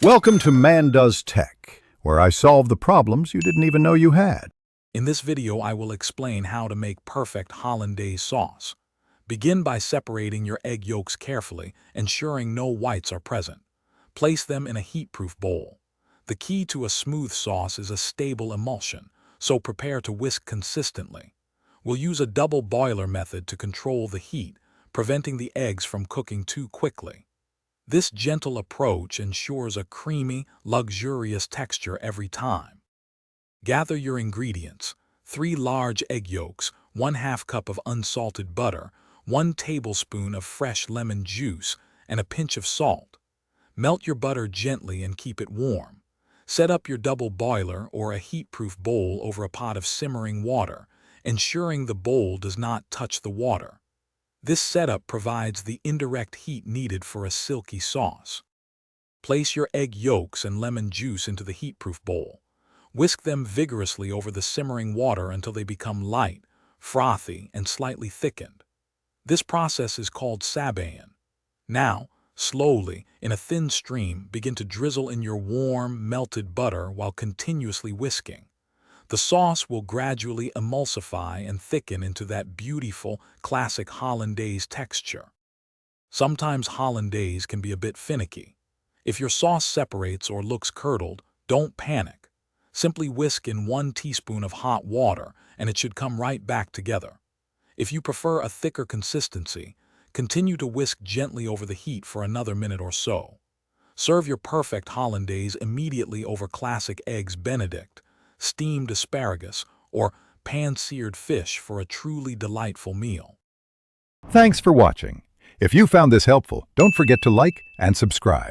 Welcome to Man Does Tech, where I solve the problems you didn't even know you had. In this video, I will explain how to make perfect Hollandaise sauce. Begin by separating your egg yolks carefully, ensuring no whites are present. Place them in a heat-proof bowl. The key to a smooth sauce is a stable emulsion, so prepare to whisk consistently. We'll use a double boiler method to control the heat, preventing the eggs from cooking too quickly. This gentle approach ensures a creamy, luxurious texture every time. Gather your ingredients: 3 large egg yolks, 1/2 cup of unsalted butter, 1 tablespoon of fresh lemon juice, and a pinch of salt. Melt your butter gently and keep it warm. Set up your double boiler or a heat-proof bowl over a pot of simmering water, ensuring the bowl does not touch the water. This setup provides the indirect heat needed for a silky sauce. Place your egg yolks and lemon juice into the heat-proof bowl. Whisk them vigorously over the simmering water until they become light, frothy, and slightly thickened. This process is called sabayon. Now, slowly, in a thin stream, begin to drizzle in your warm, melted butter while continuously whisking. The sauce will gradually emulsify and thicken into that beautiful, classic Hollandaise texture. Sometimes Hollandaise can be a bit finicky. If your sauce separates or looks curdled, don't panic. Simply whisk in 1 teaspoon of hot water and it should come right back together. If you prefer a thicker consistency, continue to whisk gently over the heat for another minute or so. Serve your perfect Hollandaise immediately over classic eggs Benedict, steamed asparagus, or pan-seared fish for a truly delightful meal. Thanks for watching. If you found this helpful, don't forget to like and subscribe.